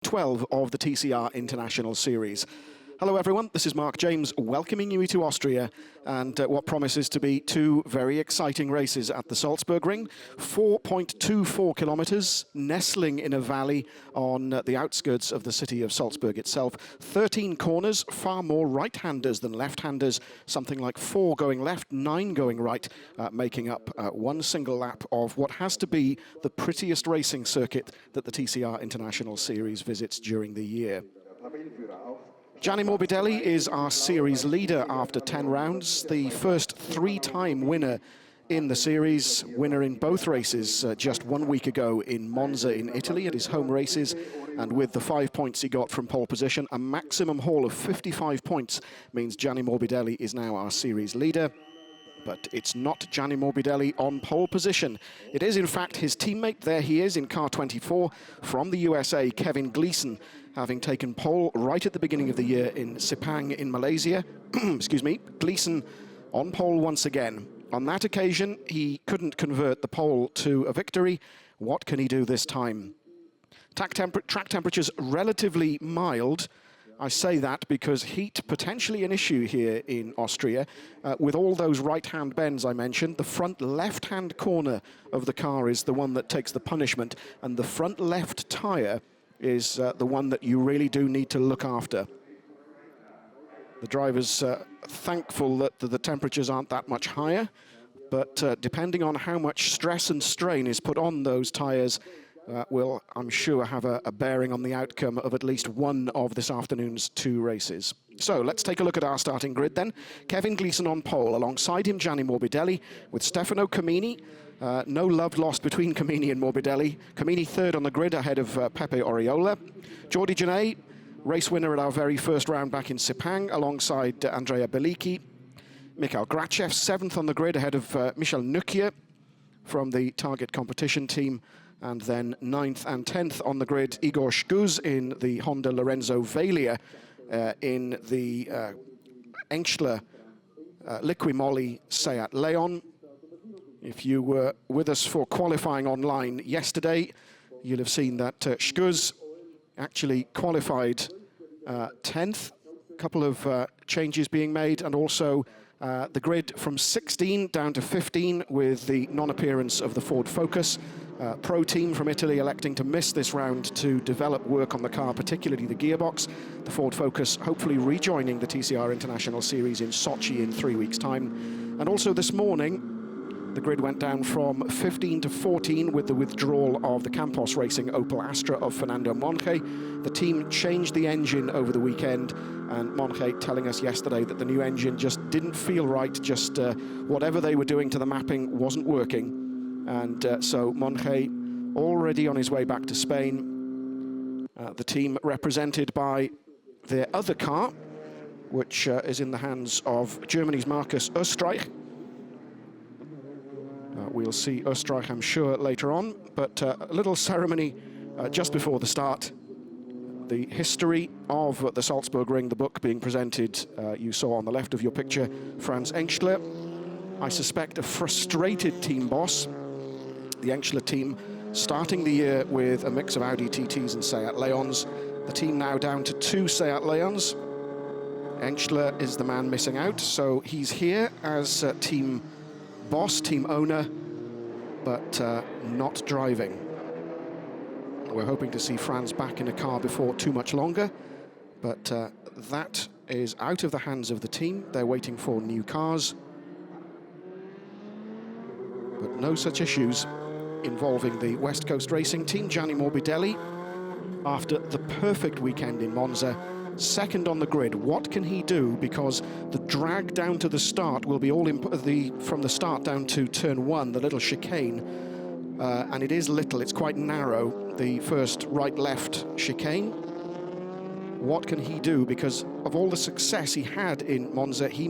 12 of the TCR International Series. Hello everyone, this is Mark James welcoming you to Austria and what promises to be two very exciting races at the Salzburgring. 4.24 kilometers, nestling in a valley on the outskirts of the city of Salzburg itself. 13 corners, far more right-handers than left-handers, something like 4 going left, 9 going right, making up one single lap of what has to be the prettiest racing circuit that the TCR International Series visits during the year. Gianni Morbidelli is our series leader after 10 rounds, the first 3-time winner in the series, winner in both races just 1 week ago in Monza in Italy at his home races, and with the 5 points he got from pole position, a maximum haul of 55 points means Gianni Morbidelli is now our series leader. But it's not Gianni Morbidelli on pole position. It is, in fact, his teammate. There he is in car 24 from the USA, Kevin Gleeson, having taken pole right at the beginning of the year in Sepang in Malaysia. Excuse me, Gleeson on pole once again. On that occasion, he couldn't convert the pole to a victory. What can he do this time? Track temperatures relatively mild. I say that because heat potentially an issue here in Austria. With all those right-hand bends I mentioned, the front left-hand corner of the car is the one that takes the punishment, and the front left tyre is the one that you really do need to look after. The driver's thankful that the temperatures aren't that much higher, but depending on how much stress and strain is put on those tyres, will, I'm sure, have a bearing on the outcome of at least one of this afternoon's 2 races. So let's take a look at our starting grid then. Kevin Gleeson on pole, alongside him Gianni Morbidelli, with Stefano Comini. No love lost between Comini and Morbidelli. Comini third on the grid ahead of Pepe Oriola. Jordi Genet, race winner at our very first round back in Sepang, alongside Andrea Bellicchi. Mikhail Grachev, 7th on the grid ahead of Michel Nukia from the Target Competition team. And then 9th and 10th on the grid, Igor Shkuz in the Honda Lorenzo Veglia in the Engstler Liquimoli Seat Leon. If you were with us for qualifying online yesterday, you'll have seen that Shkuz actually qualified 10th. A couple of changes being made, and also the grid from 16 down to 15 with the non-appearance of the Ford Focus. Pro team from Italy electing to miss this round to develop work on the car, particularly the gearbox. The Ford Focus hopefully rejoining the TCR International Series in Sochi in 3 weeks' time. And also this morning, the grid went down from 15 to 14 with the withdrawal of the Campos Racing Opel Astra of Fernando Monge. The team changed the engine over the weekend, and Monge telling us yesterday that the new engine just didn't feel right, just whatever they were doing to the mapping wasn't working. And so Monge already on his way back to Spain. The team represented by their other car, which is in the hands of Germany's Markus Österreich. We'll see Österreich, I'm sure, later on, but a little ceremony just before the start. The history of the Salzburgring, the book being presented, you saw on the left of your picture, Franz Engstler. I suspect a frustrated team boss. The Engstler team starting the year with a mix of Audi TTs and Seat Leons. The team now down to 2 Seat Leons. Engstler is the man missing out, so he's here as team boss, team owner, but not driving. We're hoping to see Franz back in a car before too much longer, but that is out of the hands of the team. They're waiting for new cars, but no such issues involving the West Coast Racing team. Gianni Morbidelli, after the perfect weekend in Monza, 2nd on the grid. What can he do? Because the drag down to the start will be all from the start down to turn 1, the little chicane, and it is little, it's quite narrow, the first right-left chicane. What can he do? Because of all the success he had in Monza, he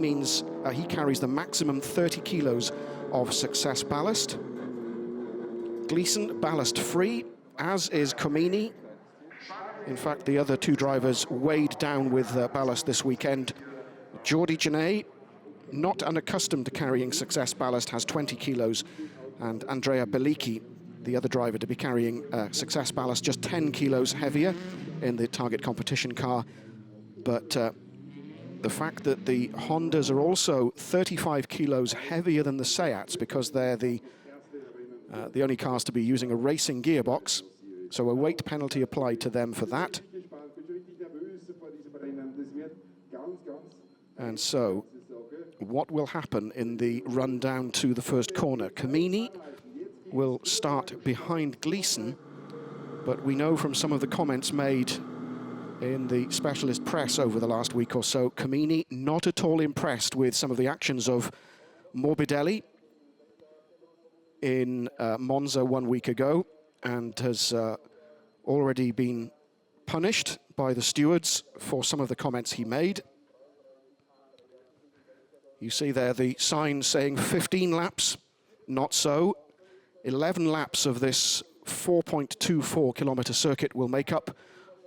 carries the maximum 30 kilos of success ballast. Gleeson ballast free, as is Comini. In fact, the other 2 drivers weighed down with ballast this weekend. Jordi Genet, not unaccustomed to carrying success ballast, has 20 kilos, and Andrea Bellicchi the other driver to be carrying success ballast just 10 kilos heavier in the target competition car. But the fact that the Hondas are also 35 kilos heavier than the Seats, because they're the only cars to be using a racing gearbox, so a weight penalty applied to them for that. And so, what will happen in the run down to the first corner? Camini will start behind Gleeson, but we know from some of the comments made in the specialist press over the last week or so, Camini not at all impressed with some of the actions of Morbidelli in Monza 1 week ago, and has already been punished by the stewards for some of the comments he made. You see there the sign saying 15 laps, not so. 11 laps of this 4.24 kilometer circuit will make up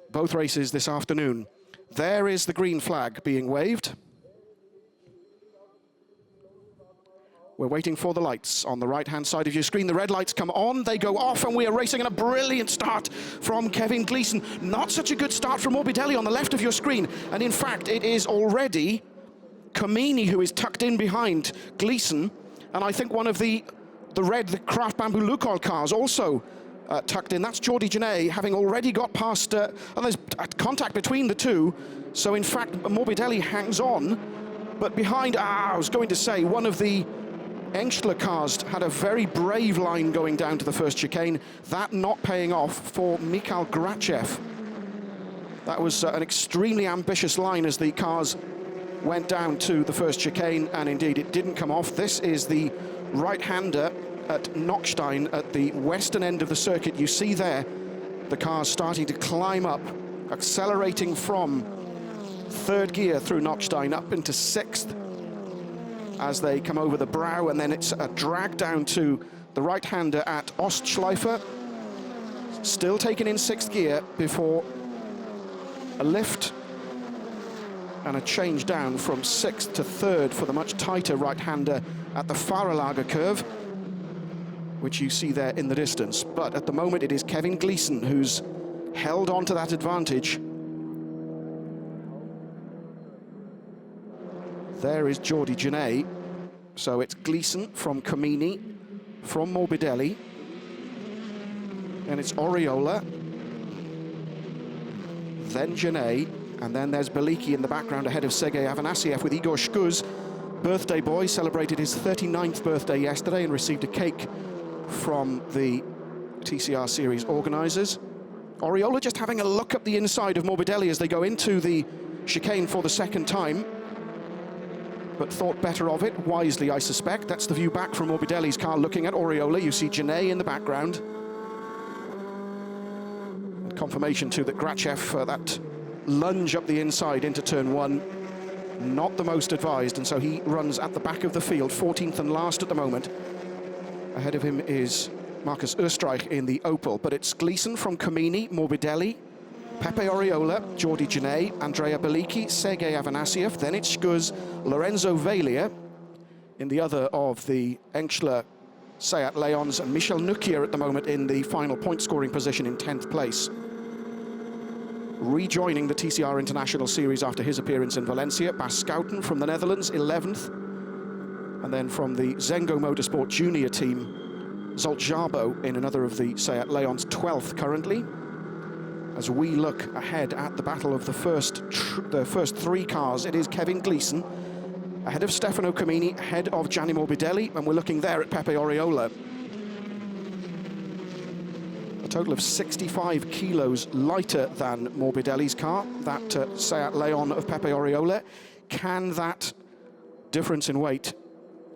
both races this afternoon. There is the green flag being waved. We're waiting for the lights on the right-hand side of your screen. The red lights come on, they go off, and we are racing, and a brilliant start from Kevin Gleeson. Not such a good start from Morbidelli on the left of your screen, and in fact, it is already Camini who is tucked in behind Gleeson, and I think one of the Craft Bamboo Lukoil cars also tucked in. That's Jordi Genet, having already got past, and there's contact between the two, so in fact, Morbidelli hangs on, but behind, I was going to say, one of the Engstler cars had a very brave line going down to the first chicane, that not paying off for Mikhail Grachev. That was an extremely ambitious line as the cars went down to the first chicane, and indeed it didn't come off. This is the right-hander at Nockstein at the western end of the circuit. You see there the cars starting to climb up, accelerating from third gear through Nockstein up into sixth as they come over the brow, and then it's a drag down to the right-hander at Ostschleife, still taken in sixth gear before a lift and a change down from sixth to third for the much tighter right-hander at the Fahrerlager curve, which you see there in the distance. But at the moment, it is Kevin Gleeson who's held on to that advantage. There is Jordi Genet. So it's Gleeson from Camini, from Morbidelli, and it's Oriola, then Genet, and then there's Beliki in the background ahead of Sergei Afanasiev with Igor Shkuz, birthday boy, celebrated his 39th birthday yesterday and received a cake from the TCR series organisers. Oriola just having a look up the inside of Morbidelli as they go into the chicane for the second time, but thought better of it, wisely I suspect. That's the view back from Morbidelli's car looking at Oriola. You see Genet in the background. And confirmation too that Grachev, that lunge up the inside into turn one, not the most advised, and so he runs at the back of the field, 14th and last at the moment. Ahead of him is Marcus Österreich in the Opel, but it's Gleeson from Camini, Morbidelli, Pepe Oriola, Jordi Genet, Andrea Beliki, Sergei Afanasiev, then it's Shkuz, Lorenzo Velia in the other of the Engstler Seat Leons, and Michel Nukier at the moment in the final point-scoring position in 10th place. Rejoining the TCR International Series after his appearance in Valencia, Bas Schouten from the Netherlands, 11th. And then from the Zengo Motorsport Junior team, Zolt Jabo in another of the Seat Leons, 12th currently. As we look ahead at the battle of the first three cars, it is Kevin Gleeson ahead of Stefano Camini, ahead of Gianni Morbidelli, and we're looking there at Pepe Oriola. A total of 65 kilos lighter than Morbidelli's car, that Seat Leon of Pepe Oriola. Can that difference in weight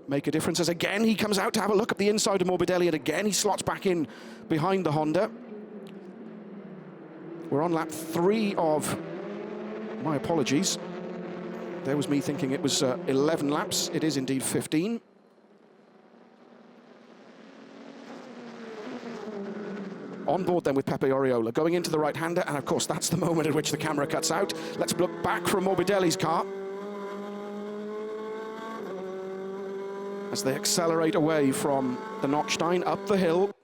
make a difference? As again he comes out to have a look at the inside of Morbidelli, and again he slots back in behind the Honda. We're on lap 3 of, my apologies, there was me thinking it was 11 laps. It is indeed 15. On board then with Pepe Oriola, going into the right-hander, and of course that's the moment at which the camera cuts out. Let's look back from Morbidelli's car as they accelerate away from the Nockstein, up the hill,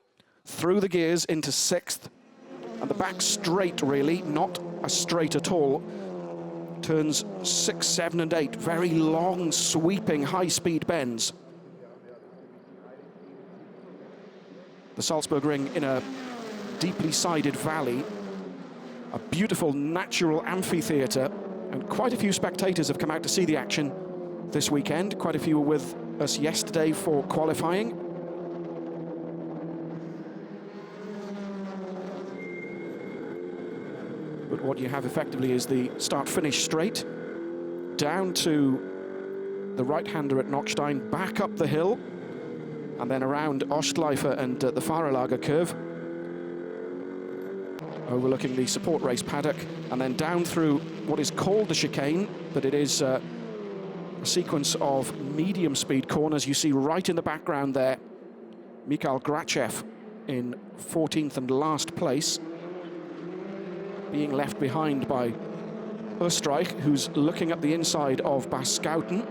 through the gears into 6th. And the back straight, really, not a straight at all. Turns 6, 7 and 8, very long, sweeping, high-speed bends. The Salzburgring in a deeply sided valley, a beautiful natural amphitheatre, and quite a few spectators have come out to see the action this weekend. Quite a few were with us yesterday for qualifying. But what you have effectively is the start-finish straight, down to the right-hander at Nockstein, back up the hill, and then around Ostschleife and the Fahrerlager curve, overlooking the support race paddock, and then down through what is called the chicane, but it is a sequence of medium-speed corners. You see right in the background there, Mikhail Grachev in 14th and last place, being left behind by Österreich, who's looking at the inside of Baskouten.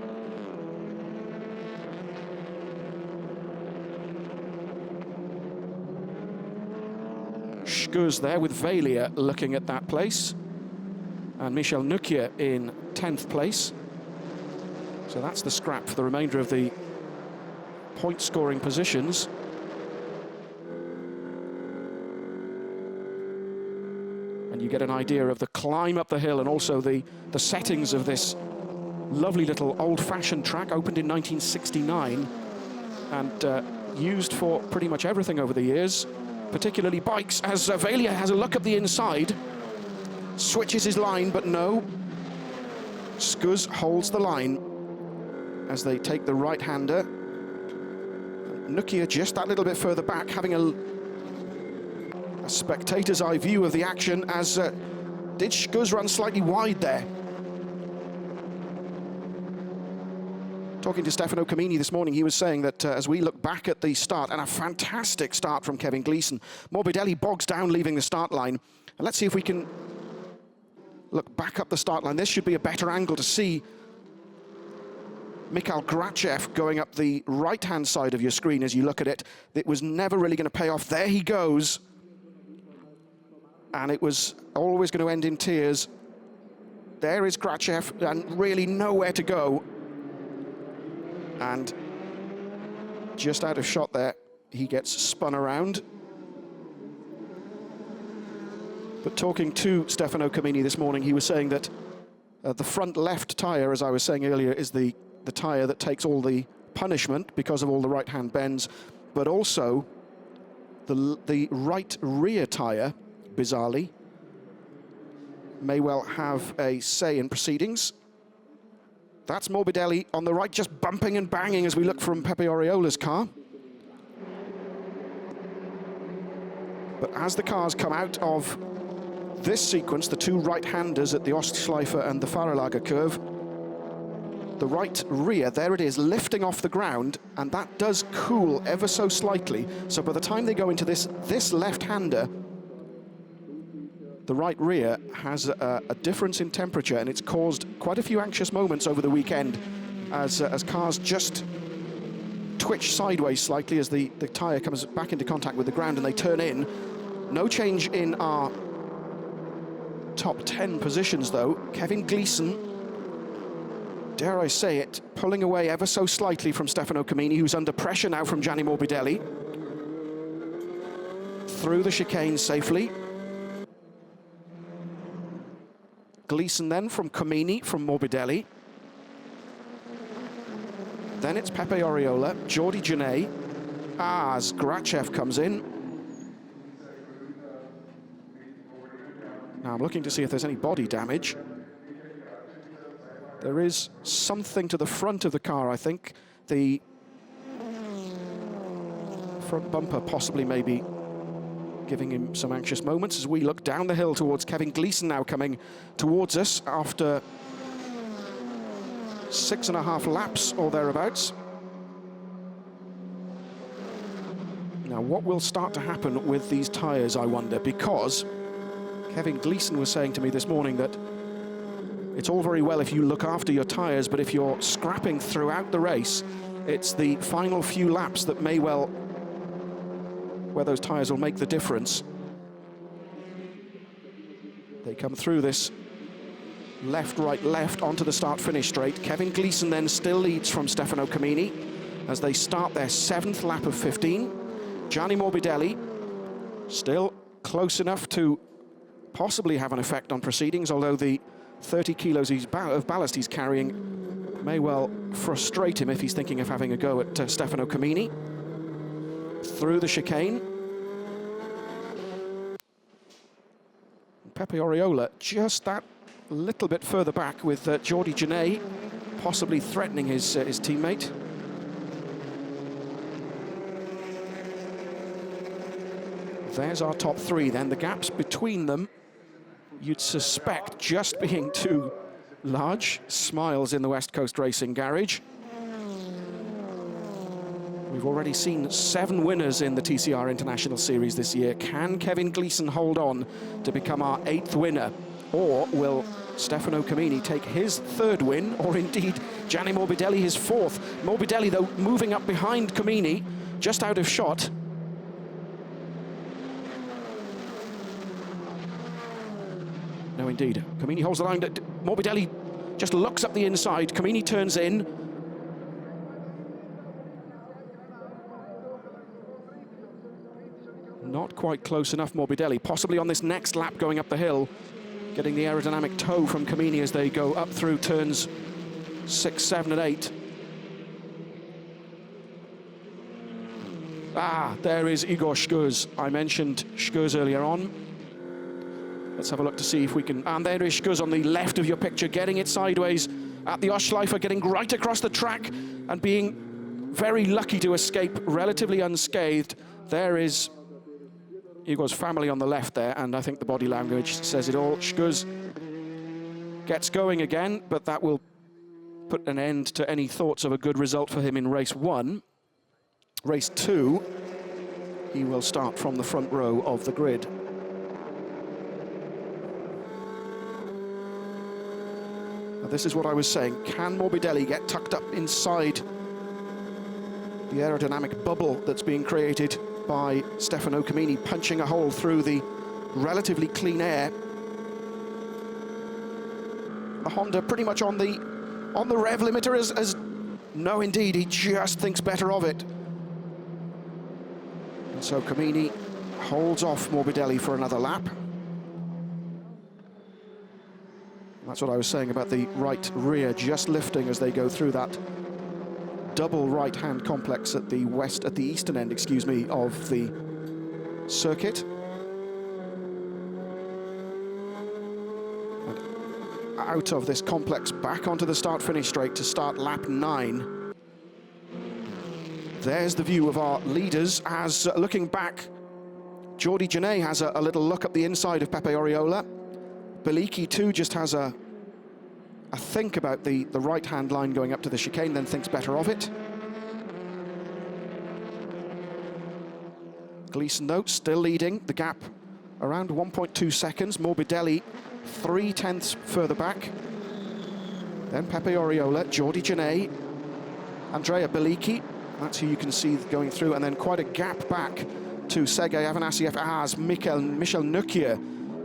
Schüz there with Valia looking at that place, and Michel Nukier in 10th place. So that's the scrap for the remainder of the point-scoring positions. And you get an idea of the climb up the hill and also the settings of this lovely little old-fashioned track, opened in 1969 and used for pretty much everything over the years, particularly bikes, as Valia has a look at the inside, switches his line, but no. Schüz holds the line as they take the right-hander. Nukier just that little bit further back, having a spectator's eye view of the action, as did Schüz run slightly wide there. Talking to Stefano Camini this morning, he was saying that as we look back at the start, and a fantastic start from Kevin Gleeson, Morbidelli bogs down leaving the start line. And let's see if we can look back up the start line. This should be a better angle to see Mikhail Grachev going up the right-hand side of your screen as you look at it. It was never really going to pay off. There he goes. And it was always going to end in tears. There is Grachev, and really nowhere to go. And just out of shot there, he gets spun around. But talking to Stefano Camini this morning, he was saying that the front left tyre, as I was saying earlier, is the tyre that takes all the punishment because of all the right-hand bends, but also the right rear tyre, bizarrely, may well have a say in proceedings. That's Morbidelli on the right, just bumping and banging as we look from Pepe Oriola's car. But as the cars come out of this sequence, the two right-handers at the Ostschleife and the Fahrerlager curve, the right rear, there it is, lifting off the ground, and that does cool ever so slightly. So by the time they go into this left-hander, the right rear has a difference in temperature, and it's caused quite a few anxious moments over the weekend as cars just twitch sideways slightly as the tyre comes back into contact with the ground and they turn in. No change in our top 10 positions, though. Kevin Gleeson, dare I say it, pulling away ever so slightly from Stefano Camini, who's under pressure now from Gianni Morbidelli. Through the chicane safely. Gleeson then from Camini, from Morbidelli. Then it's Pepe Oriola, Jordi Genet, as Grachev comes in. Now I'm looking to see if there's any body damage. There is something to the front of the car, I think. The front bumper possibly maybe giving him some anxious moments as we look down the hill towards Kevin Gleeson now coming towards us after 6.5 laps or thereabouts. Now what will start to happen with these tyres, I wonder, because Kevin Gleeson was saying to me this morning that it's all very well if you look after your tyres, but if you're scrapping throughout the race, it's the final few laps that may well where those tyres will make the difference. They come through this left, right, left onto the start-finish straight. Kevin Gleeson then still leads from Stefano Camini as they start their 7th lap of 15. Gianni Morbidelli still close enough to possibly have an effect on proceedings, although the 30 kilos of ballast he's carrying may well frustrate him if he's thinking of having a go at Stefano Camini. Through the chicane. Pepe Oriola just that little bit further back with Jordi Genet possibly threatening his teammate. There's our top 3 then. The gaps between them, you'd suspect, just being too large. Smiles in the West Coast Racing Garage. We've already seen 7 winners in the TCR International Series this year. Can Kevin Gleeson hold on to become our 8th winner? Or will Stefano Camini take his 3rd win, or indeed Gianni Morbidelli his 4th? Morbidelli, though, moving up behind Camini, just out of shot. No, indeed. Camini holds the line. Morbidelli just looks up the inside. Camini turns in. Not quite close enough, Morbidelli. Possibly on this next lap going up the hill, getting the aerodynamic tow from Camini as they go up through turns 6, 7, and 8. Ah, there is Igor Shkuz. I mentioned Shkuz earlier on. Let's have a look to see if we can... And there is Shkuz on the left of your picture, getting it sideways at the Ostschleife, getting right across the track and being very lucky to escape relatively unscathed. There is Igor's family on the left there, and I think the body language says it all. Shkuz gets going again, but that will put an end to any thoughts of a good result for him in race 1. Race 2, he will start from the front row of the grid. Now, this is what I was saying. Can Morbidelli get tucked up inside the aerodynamic bubble that's being created by Stefano Camini, punching a hole through the relatively clean air? The Honda pretty much on the rev limiter as no, indeed, he just thinks better of it. And so Camini holds off Morbidelli for another lap. That's what I was saying about the right rear just lifting as they go through that double right-hand complex at the eastern end, excuse me, of the circuit. And out of this complex, back onto the start-finish straight to start lap 9. There's the view of our leaders as, looking back, Jordi Genet has a little look up the inside of Pepe Oriola. Beliki, too, just has a think about the right-hand line going up to the chicane, then thinks better of it. Gleeson, though, still leading. The gap around 1.2 seconds. Morbidelli 0.3 further back. Then Pepe Oriola, Jordi Genet, Andrea Beliki. That's who you can see going through. And then quite a gap back to Sergei Afanassiev as Michel Nukier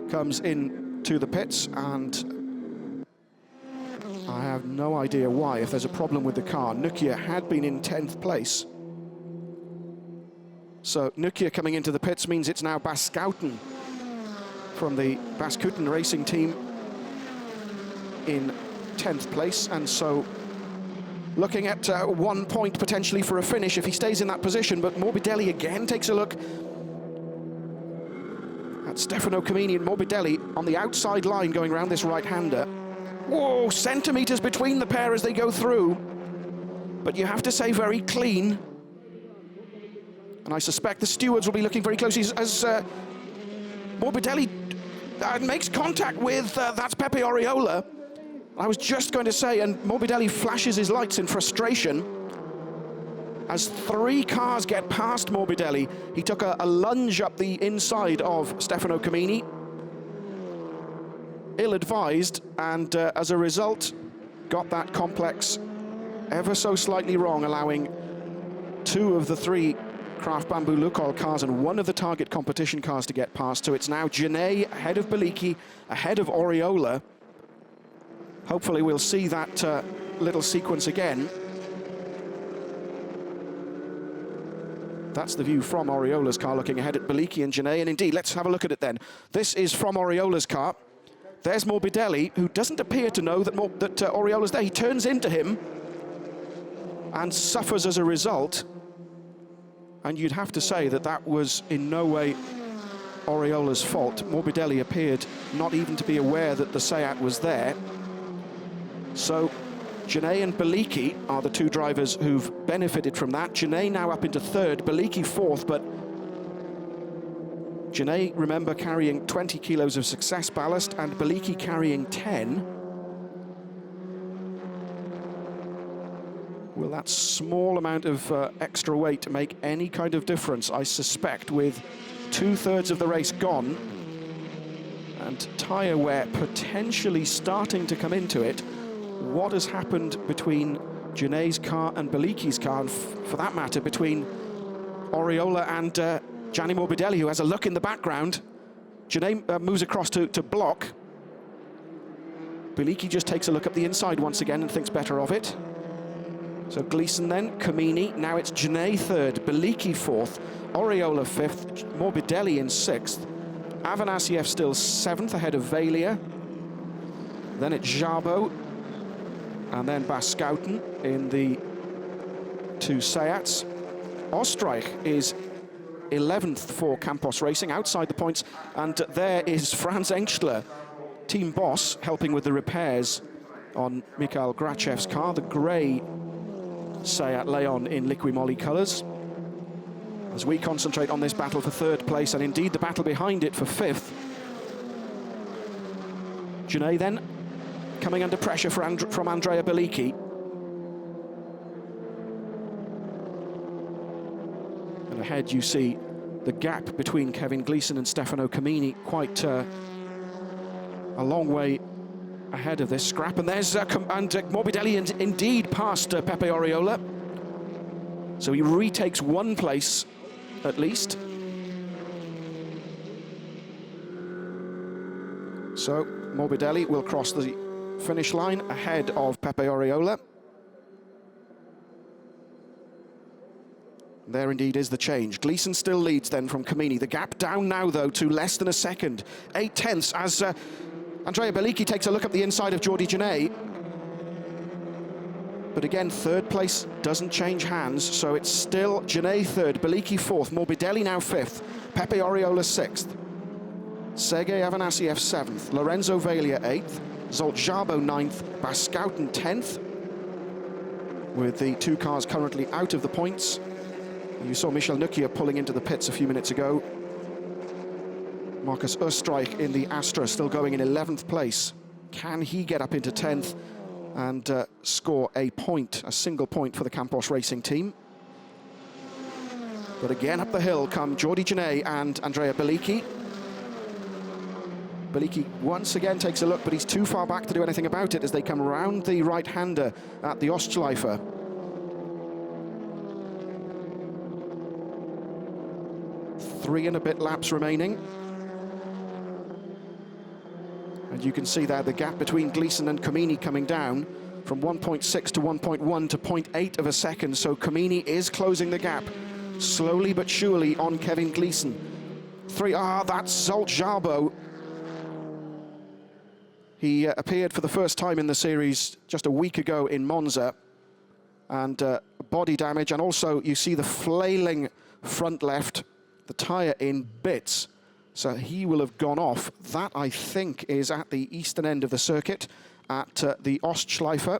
comes in to the pits, and I have no idea why, if there's a problem with the car. Nukier had been in 10th place. So Nukier coming into the pits means it's now Bas Schouten from the Bas Schouten racing team in 10th place, and so looking at 1 point potentially for a finish if he stays in that position. But Morbidelli again takes a look at Stefano Camini, and Morbidelli on the outside line going around this right-hander. Whoa, centimetres between the pair as they go through. But you have to say very clean. And I suspect the stewards will be looking very closely as Morbidelli makes contact with, that's Pepe Oriola. I was just going to say, and Morbidelli flashes his lights in frustration as 3 cars get past Morbidelli. He took a lunge up the inside of Stefano Camini, ill-advised, and as a result, got that complex ever so slightly wrong, allowing 2 of the 3 Craft Bamboo Lukoil cars and one of the target competition cars to get past. So it's now Genet ahead of Beliki, ahead of Oriola. Hopefully we'll see that little sequence again. That's the view from Oriola's car, looking ahead at Beliki and Genet. And indeed, let's have a look at it then. This is from Oriola's car. There's Morbidelli, who doesn't appear to know that, Oriola's there. He turns into him and suffers as a result. And you'd have to say that that was in no way Oriola's fault. Morbidelli appeared not even to be aware that the Seat was there. So Genet and Beliki are the two drivers who've benefited from that. Genet now up into third, Beliki fourth, but Genet, remember, carrying 20 kilos of success ballast and Beliki carrying 10. Will that small amount of extra weight make any kind of difference? I suspect with 2/3 of the race gone and tyre wear potentially starting to come into it, what has happened between Genet's car and Beliki's car, and for that matter, between Oriola and Gianni Morbidelli, who has a look in the background. Genet moves across to block. Beliki just takes a look up the inside once again and thinks better of it. So Gleeson then, Camini, now it's Genet third, Beliki fourth, Oriola fifth, Morbidelli in sixth, Avanasiev still seventh ahead of Valia. Then it's Jabo, and then Baskouten in the two Seats. Oostenrijk is 11th for Campos Racing, outside the points, and there is Franz Engstler, team boss, helping with the repairs on Mikhail Grachev's car, the grey Seat Leon in Liqui-Moly colours. As we concentrate on this battle for third place, and indeed the battle behind it for fifth. Genet then coming under pressure from Andrea Beliki. And ahead you see the gap between Kevin Gleeson and Stefano Camini, quite a long way ahead of this scrap. And there's Morbidelli indeed past Pepe Oriola. So he retakes one place at least. So Morbidelli will cross the finish line ahead of Pepe Oriola. There indeed is the change. Gleeson still leads then from Camini. The gap down now, though, to less than a second. 8/10 as Andrea Beliki takes a look up the inside of Jordi Genet. But again, third place doesn't change hands, so it's still Genet third, Beliki fourth, Morbidelli now fifth, Pepe Oriola sixth, Sergei Avanasiev seventh, Lorenzo Valia eighth, Zsolt Szabo ninth, Baskouten 10th, with the two cars currently out of the points. You saw Michel Nukia pulling into the pits a few minutes ago. Marcus Oostenrijk in the Astra still going in 11th place. Can he get up into 10th and score a point, a single point for the Campos Racing team? But again, up the hill come Jordi Genet and Andrea Beliki. Beliki once again takes a look, but he's too far back to do anything about it as they come round the right-hander at the Ostschleife. Three and a bit laps remaining. And you can see there the gap between Gleeson and Camini coming down from 1.6 to 1.1 to 0.8 of a second. So Camini is closing the gap slowly but surely on Kevin Gleeson. That's Zsolt Szabo. He appeared for the first time in the series just a week ago in Monza, and body damage, and also you see the flailing front left, the tyre in bits. So he will have gone off. That, I think, is at the eastern end of the circuit at the Ostschleife.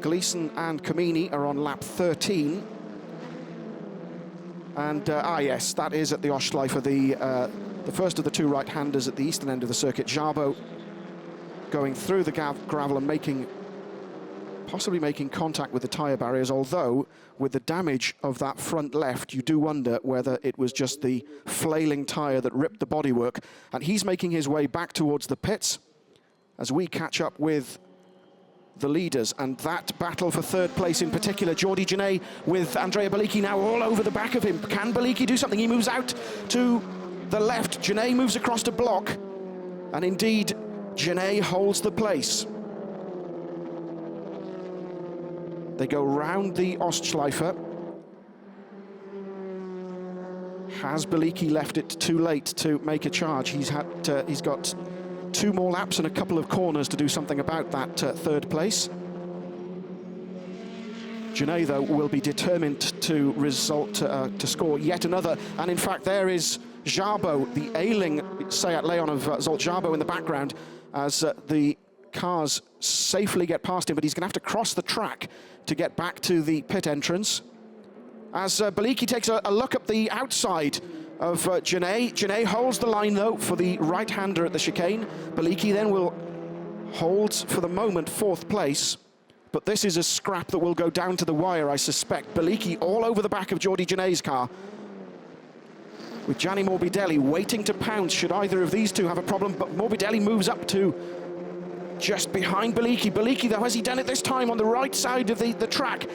Gleeson and Camini are on lap 13. And, yes, that is at the Ostschleife, the first of the two right-handers at the eastern end of the circuit. Szabo going through the gravel and possibly making contact with the tyre barriers, although with the damage of that front left, you do wonder whether it was just the flailing tyre that ripped the bodywork. And he's making his way back towards the pits as we catch up with the leaders, and that battle for third place in particular, Jordi Genet with Andrea Bellicchi now all over the back of him. Can Bellicchi do something? He moves out to the left. Genet moves across to block, and indeed, Genet holds the place. They go round the Ostschleife. Has Bellicchi left it too late to make a charge? He's got 2 more laps and a couple of corners to do something about that third place. Genet, though, will be determined to score yet another. And in fact, there is Jabo, the ailing Seat Leon of Zolt Jabo in the background, as the cars safely get past him, but he's going to have to cross the track to get back to the pit entrance. As Bellicchi takes a look up the outside of Genet. Genet holds the line, though, for the right-hander at the chicane. Bellicchi then will hold, for the moment, 4th place. But this is a scrap that will go down to the wire, I suspect. Bellicchi all over the back of Jordi Genet's car, with Gianni Morbidelli waiting to pounce should either of these two have a problem. But Morbidelli moves up to just behind Bellicchi. Bellicchi, though, has he done it this time on the right side of the track?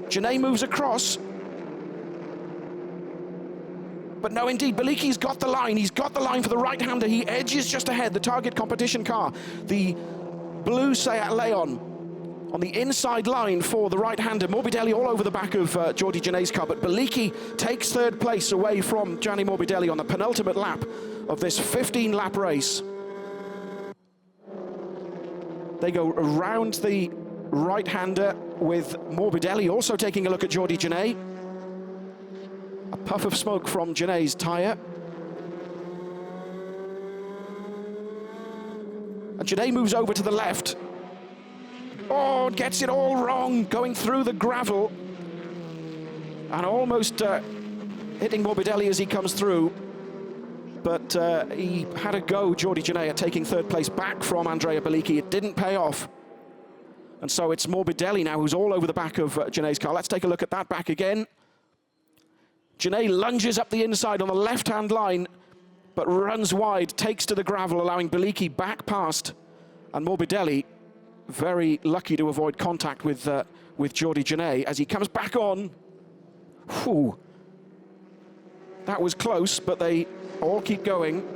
Genet moves across. But no, indeed, Bellicchi's got the line. He's got the line for the right-hander. He edges just ahead, the target competition car. The blue Seat Leon on the inside line for the right-hander. Morbidelli all over the back of Jordi Genet's car, but Bellicchi takes 3rd place away from Gianni Morbidelli on the penultimate lap of this 15-lap race. They go around the right-hander with Morbidelli also taking a look at Jordi Genet. A puff of smoke from Genet's tyre. And Genet moves over to the left. Oh, gets it all wrong, going through the gravel. And almost hitting Morbidelli as he comes through. But he had a go, Jordi Genet, at taking 3rd place back from Andrea Bellicchi. It didn't pay off. And so it's Morbidelli now who's all over the back of Genet's car. Let's take a look at that back again. Genet lunges up the inside on the left-hand line, but runs wide, takes to the gravel, allowing Bellicchi back past. And Morbidelli, very lucky to avoid contact with Jordi Genet as he comes back on. Whew. That was close, but they all keep going.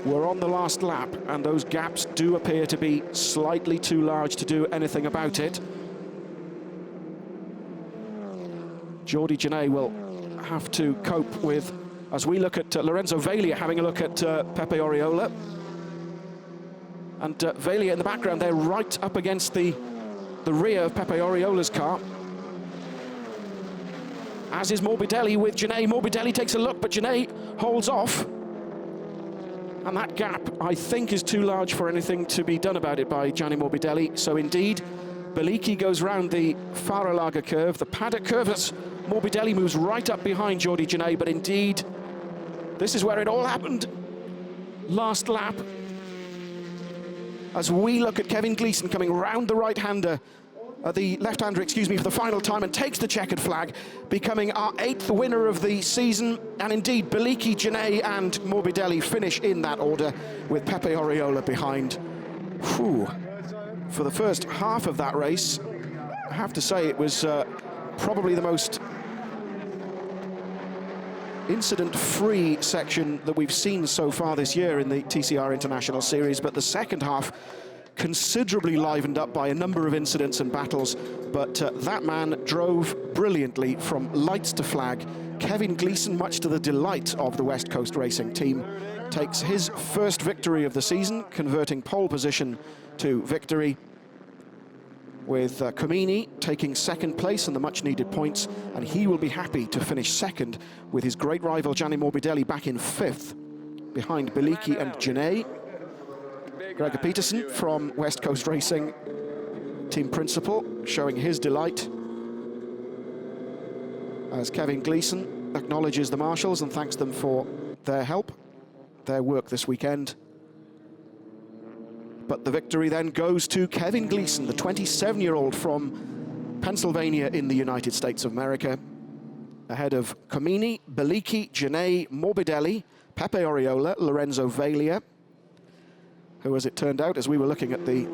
We're on the last lap, and those gaps do appear to be slightly too large to do anything about it. Jordi Genet will have to cope with, as we look at Lorenzo Veglia having a look at Pepe Oriola. And Veglia in the background there, right up against the rear of Pepe Oriola's car. As is Morbidelli with Genet. Morbidelli takes a look, but Genet holds off. And that gap, I think, is too large for anything to be done about it by Gianni Morbidelli. So indeed, Bellicchi goes round the Fahrerlager curve, the paddock curve, as Morbidelli moves right up behind Jordi Genet. But indeed, this is where it all happened. Last lap. As we look at Kevin Gleeson coming round the right-hander, the left-hander, excuse me, for the final time, and takes the checkered flag, becoming our 8th winner of the season. And indeed, Bellicchi, Genet and Morbidelli finish in that order, with Pepe Oriola behind. Whew. For the first half of that race, I have to say it was probably the most incident-free section that we've seen so far this year in the TCR International Series, but the second half considerably livened up by a number of incidents and battles. But that man drove brilliantly from lights to flag. Kevin Gleeson, much to the delight of the West Coast Racing team, takes his first victory of the season, converting pole position to victory, with Comini taking 2nd place and the much-needed points, and he will be happy to finish 2nd with his great rival Gianni Morbidelli back in 5th, behind Bellicchi and Genet. Gregor Peterson from West Coast Racing, team principal, showing his delight as Kevin Gleeson acknowledges the marshals and thanks them for their help, their work this weekend. But the victory then goes to Kevin Gleeson, the 27-year-old from Pennsylvania in the United States of America, ahead of Comini, Bellicchi, Genet, Morbidelli, Pepe Oriola, Lorenzo Veglia, who, as it turned out, as we were looking at the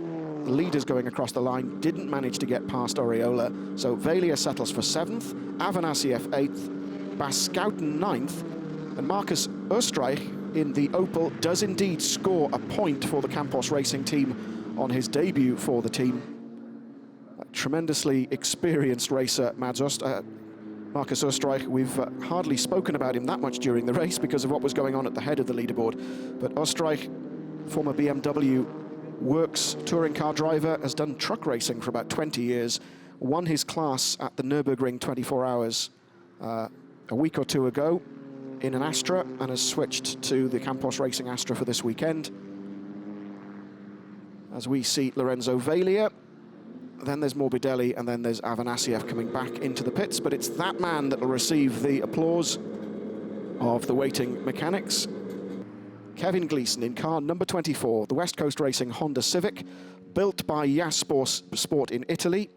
leaders going across the line, didn't manage to get past Oriola. So Valia settles for 7th, Avanasiev 8th, Baskouten 9th, and Marcus Österreich in the Opel does indeed score a point for the Campos Racing team on his debut for the team. A tremendously experienced racer, Marcus Österreich. We've hardly spoken about him that much during the race because of what was going on at the head of the leaderboard. But Österreich, former BMW works touring car driver, has done truck racing for about 20 years, won his class at the Nürburgring 24 hours a week or two ago in an Astra, and has switched to the Campos Racing Astra for this weekend. As we see Lorenzo Valia, then there's Morbidelli, and then there's Avanasiev coming back into the pits, but it's that man that will receive the applause of the waiting mechanics. Kevin Gleeson in car number 24, the West Coast Racing Honda Civic, built by Yas Sport in Italy.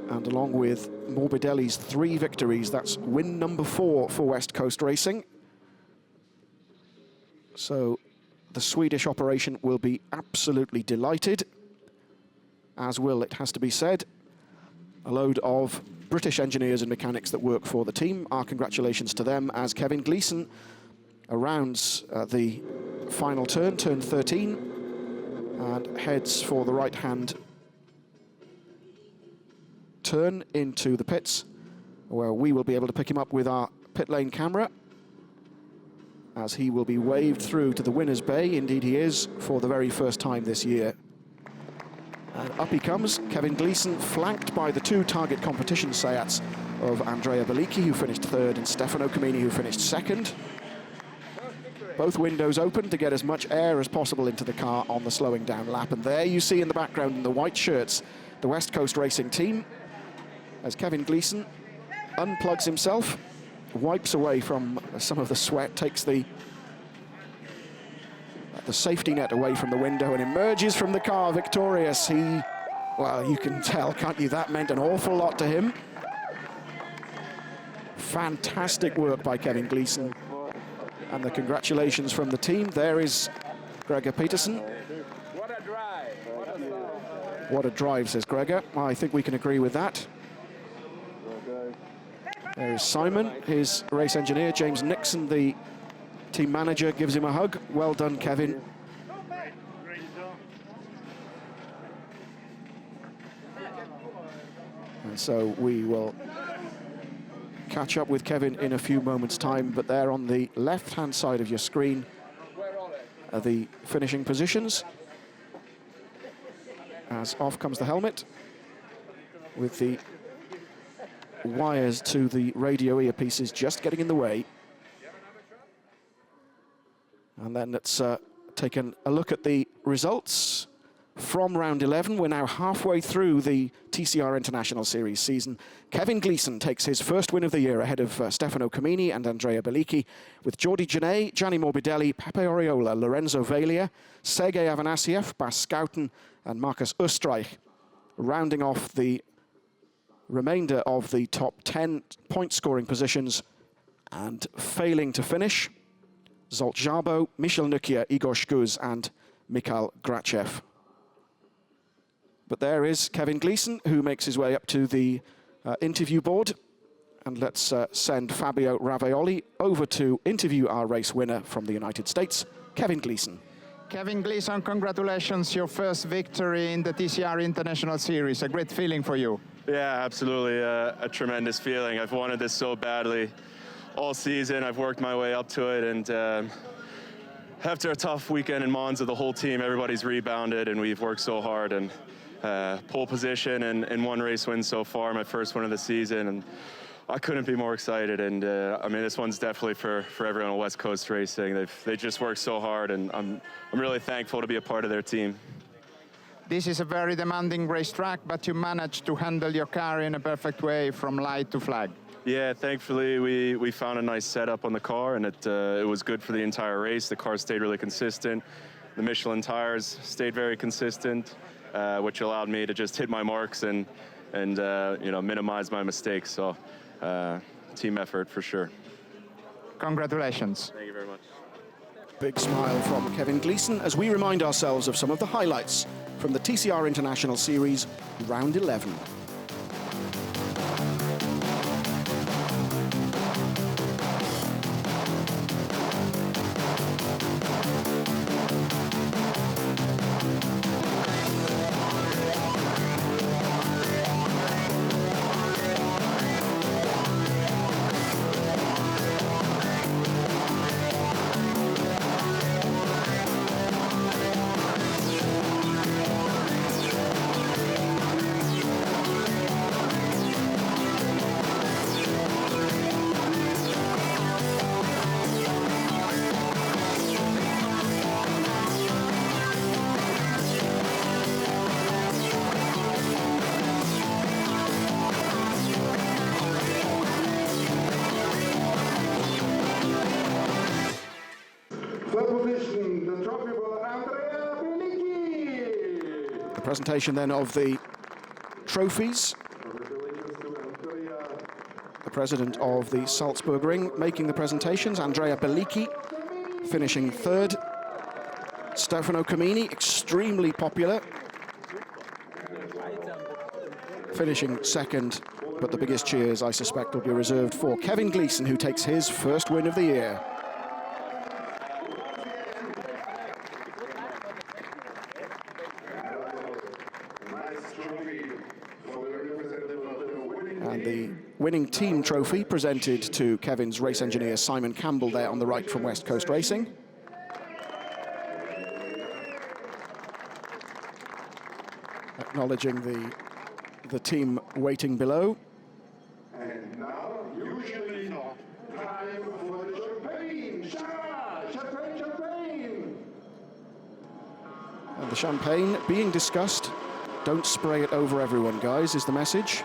And along with Morbidelli's 3 victories, that's win number 4 for West Coast Racing. So the Swedish operation will be absolutely delighted, as will, it has to be said, a load of British engineers and mechanics that work for the team. Our congratulations to them as Kevin Gleeson rounds the final turn, turn 13, and heads for the right-hand turn into the pits, where we will be able to pick him up with our pit lane camera, as he will be waved through to the winner's bay. Indeed he is, for the very first time this year. And up he comes, Kevin Gleeson, flanked by the 2 target competition Seats of Andrea Bellicchi, who finished 3rd, and Stefano Comini, who finished 2nd. Both windows open to get as much air as possible into the car on the slowing down lap. And there you see in the background in the white shirts, the West Coast Racing team, as Kevin Gleeson unplugs himself, wipes away from some of the sweat, takes the safety net away from the window, and emerges from the car victorious. Well, you can tell, can't you, that meant an awful lot to him. Fantastic work by Kevin Gleeson, and the congratulations from the team. There is Gregor Peterson. What a drive! What a drive, says Gregor. Well, I think we can agree with that. There is Simon, his race engineer. James Nixon, the team manager, gives him a hug. Well done, Kevin. And so we will catch up with Kevin in a few moments' time, but there on the left-hand side of your screen are the finishing positions. As off comes the helmet, with the wires to the radio earpieces just getting in the way. And then let's take a look at the results from round 11. We're now halfway through the TCR International Series season. Kevin Gleeson takes his first win of the year ahead of Stefano Comini and Andrea Bellicchi, with Jordi Genet, Gianni Morbidelli, Pepe Oriola, Lorenzo Valia, Sergei Avanasiev, Baskouten, and Marcus Österreich rounding off the remainder of the top 10 point-scoring positions. And failing to finish, Zolt Jabo, Michel Nukia, Igor Shkuz, and Mikhail Grachev. But there is Kevin Gleeson, who makes his way up to the interview board. And let's send Fabio Ravioli over to interview our race winner from the United States, Kevin Gleeson. Kevin Gleeson, congratulations, your first victory in the TCR International Series. A great feeling for you. Yeah, absolutely. A tremendous feeling. I've wanted this so badly all season. I've worked my way up to it, and after a tough weekend in Monza, the whole team, everybody's rebounded, and we've worked so hard. And pole position and 1 race win so far, my first one of the season, and I couldn't be more excited. And I mean, this one's definitely for everyone on West Coast Racing. They just worked so hard, and I'm really thankful to be a part of their team. This is a very demanding racetrack, but you managed to handle your car in a perfect way from light to flag. Yeah, thankfully we found a nice setup on the car, and it was good for the entire race. The car stayed really consistent. The Michelin tires stayed very consistent, which allowed me to just hit my marks and minimize my mistakes. So team effort for sure. Congratulations. Thank you very much. Big smile from Kevin Gleeson as we remind ourselves of some of the highlights from the TCR International Series Round 11. The presentation then of the trophies. The president of the Salzburgring making the presentations, Andrea Bellicchi, finishing third. Stefano Camini, extremely popular, finishing second, but the biggest cheers, I suspect, will be reserved for Kevin Gleeson, who takes his first win of the year. And the winning team trophy presented to Kevin's race engineer Simon Campbell there on the right from West Coast Racing. Acknowledging the team waiting below. And now, usually time for the champagne! Champagne, champagne! And the champagne being discussed. Don't spray it over everyone, guys, is the message.